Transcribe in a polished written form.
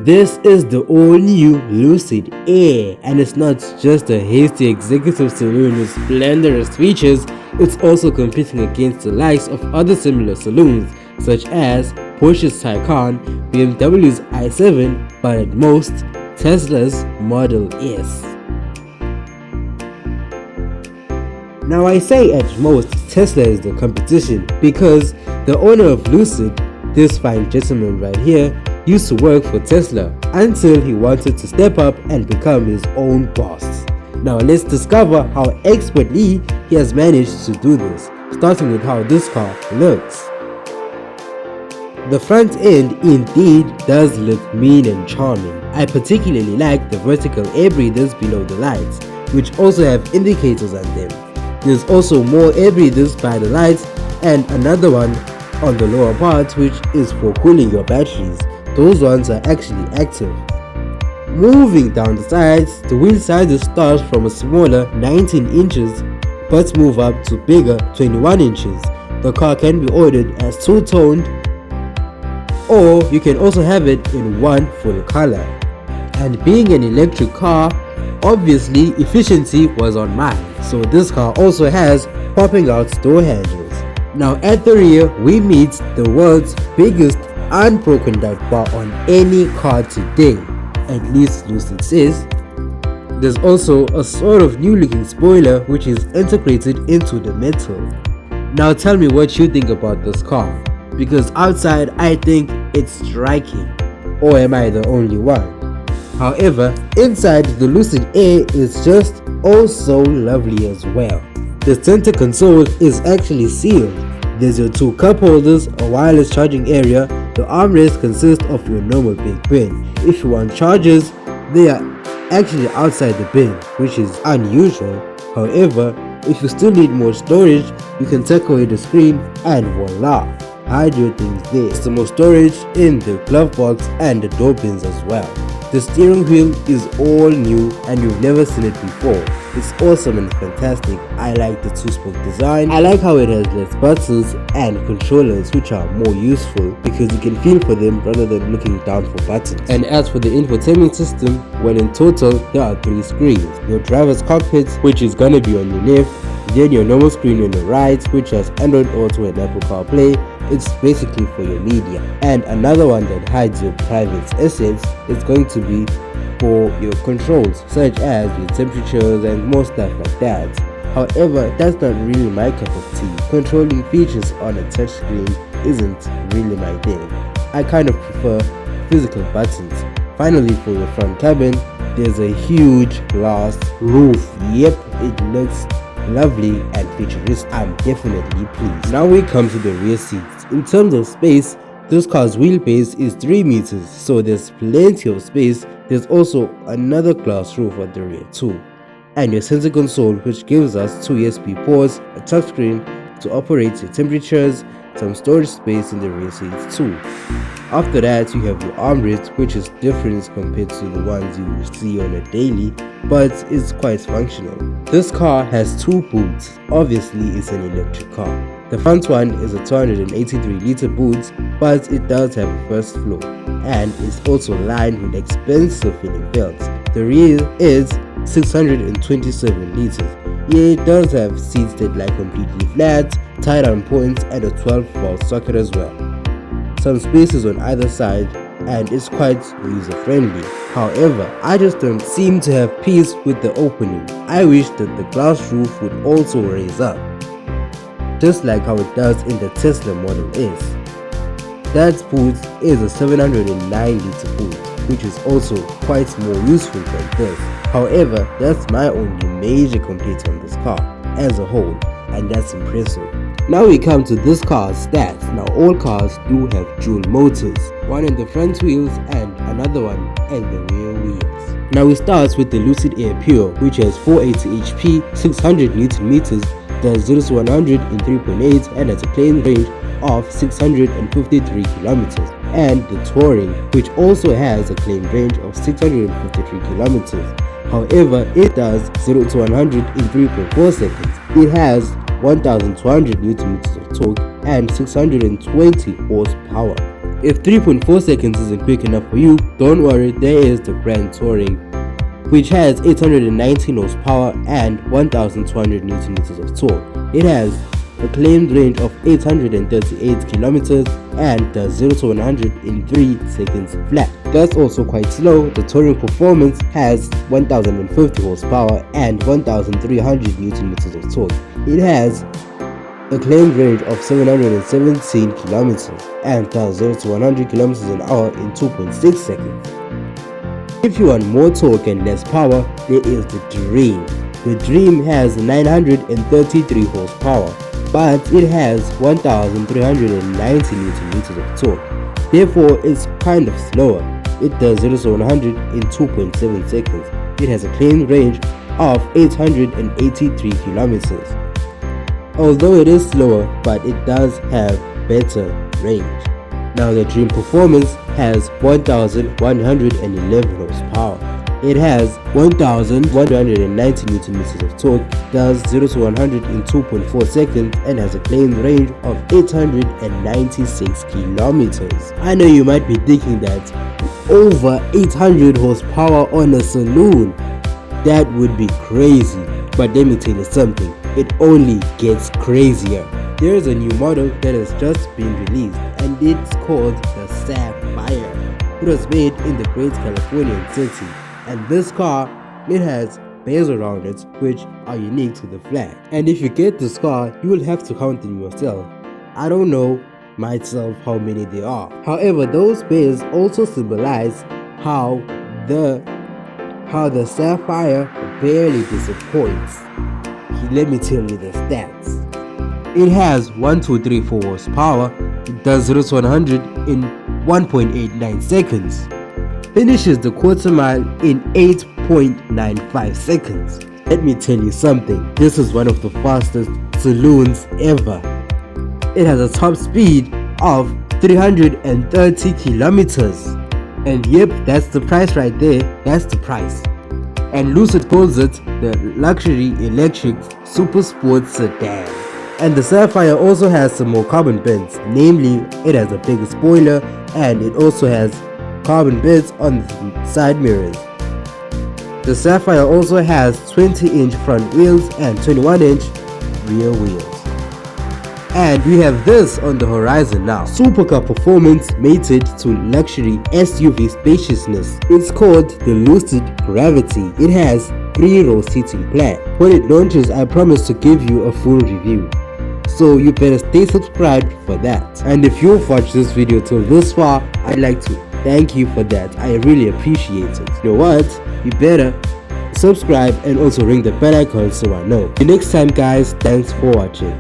This is the all-new Lucid Air, and it's not just a hasty executive saloon with splendorous features, it's also competing against the likes of other similar saloons such as Porsche's Taycan, BMW's i7, but at most, Tesla's Model S. Now I say at most Tesla is the competition because the owner of Lucid, this fine gentleman right here, used to work for Tesla until he wanted to step up and become his own boss. Now let's discover how expertly he has managed to do this, starting with how this car looks. The front end indeed does look mean and charming. I particularly like the vertical air breathers below the lights, which also have indicators on them. There's also more air breathers by the lights and another one on the lower part which is for cooling your batteries. Those ones are actually active. Moving down the sides, the wheel sizes start from a smaller 19 inches but move up to bigger 21 inches. The car can be ordered as two-toned, or you can also have it in one full color. And being an electric car, obviously efficiency was on mine, so this car also has popping out door handles. Now at the rear we meet the world's biggest unbroken dirt bar on any car today, at least Lucid says. There's also a sort of new looking spoiler which is integrated into the metal. Now tell me what you think about this car, because outside I think it's striking, or am I the only one? However, inside the Lucid Air is just also lovely as well. The center console is actually sealed. There's your two cup holders, a wireless charging area. The armrest consists of your normal big bin. If you want chargers, they are actually outside the bin, which is unusual. However, if you still need more storage, you can take away the screen and voila, hide your things there. Some more storage in the glove box and the door bins as well. The steering wheel is all new and you've never seen it before. It's awesome and fantastic. I like the two-spoke design. I like how it has less buttons and controllers which are more useful because you can feel for them rather than looking down for buttons. And as for the infotainment system, well in total there are 3 screens. Your driver's cockpit, which is gonna be on your left, then your normal screen on the right which has Android Auto and Apple CarPlay. It's basically for your media, and another one that hides your private assets is going to be for your controls such as your temperatures and more stuff like that. However, that's not really my cup of tea. Controlling features on a touchscreen isn't really my thing. I kind of prefer physical buttons. Finally, for your front cabin, there's a huge glass roof. Yep, it looks lovely and futuristic. I'm definitely pleased. Now we come to the rear seats. In terms of space, this car's wheelbase is 3 meters, so there's plenty of space. There's also another glass roof at the rear too. And your center console, which gives us 2 USB ports, a touchscreen to operate your temperatures, some storage space in the rear seats too. After that, you have your armrest, which is different compared to the ones you see on a daily, but it's quite functional. This car has 2 boots. Obviously, it's an electric car. The front one is a 283-liter boot, but it does have a first floor, and it's also lined with expensive filling belts. The rear is 627 liters. Yeah, it does have seats that lie completely flat, tie-down points, and a 12-volt socket as well. Some spaces on either side, and it's quite user-friendly. However, I just don't seem to have peace with the opening. I wish that the glass roof would also raise up, just like how it does in the Tesla Model S. That boot is a 709-liter boot, which is also quite more useful than this. However, that's my only major complaint on this car as a whole, and that's impressive. Now we come to this car's stats. Now all cars do have dual motors, one in the front wheels and another one in the rear wheels. Now we start with the Lucid Air Pure, which has 480 HP, 600 Newton meters, does 0 to 100 in 3.8 and has a claimed range of 653 kilometers. And the Touring, which also has a claimed range of 653 kilometers. However, it does 0 to 100 in 3.4 seconds. It has 1200 Newton meters of torque and 620 horsepower. If 3.4 seconds isn't quick enough for you, don't worry, there is the Grand Touring, which has 819 horsepower and 1200 Newton meters of torque. It has a claimed range of 838 kilometers and does 0 to 100 in 3 seconds flat. That's also quite slow. The touring performance has 1050 horsepower and 1300 Newton meters of torque. It has a claimed range of 717 kilometers and does 0 to 100 kilometers an hour in 2.6 seconds. If you want more torque and less power, there is the Dream. The Dream has 933 horsepower, but it has 1390 Newton meters of torque. Therefore, it's kind of slower. It does 0 to 100 in 2.7 seconds. It has a claimed range of 883 kilometers. Although it is slower, but it does have better range. Now the Dream Performance has 1111 horsepower. It has 1190 Newton meters of torque, does 0 to 100 in 2.4 seconds, and has a claimed range of 896 kilometers. I know you might be thinking that over 800 horsepower on a Saloon, that would be crazy. But let me tell you something, it only gets crazier. There is a new model that has just been released, and it's called the Sapphire. It was made in the Great Californian City, and this car, it has bears around it which are unique to the flag. And if you get this car, you will have to count them yourself. I don't know myself how many there are. However, those bears also symbolize how the Sapphire barely disappoints. Let me tell you the stats. It has 1234 horsepower. It does 0 to 100 in 1.89 seconds. Finishes the quarter mile in 8.95 seconds. Let me tell you something. This is one of the fastest Saloons ever. It has a top speed of 330 kilometers. And yep, that's the price right there. That's the price. And Lucid calls it the luxury electric super sports sedan. And the Sapphire also has some more carbon bends, namely it has a bigger spoiler and it also has carbon beds on the side mirrors. The Sapphire also has 20-inch front wheels and 21-inch rear wheels. And we have this on the horizon now. Supercar performance mated to luxury SUV spaciousness. It's called the Lucid Gravity. It has 3-row seating plan. When it launches, I promise to give you a full review. So you better stay subscribed for that. And if you've watched this video till this far, I'd like to thank you for that. I really appreciate it. You know what? You better subscribe and also ring the bell icon so I know. The next time guys, thanks for watching.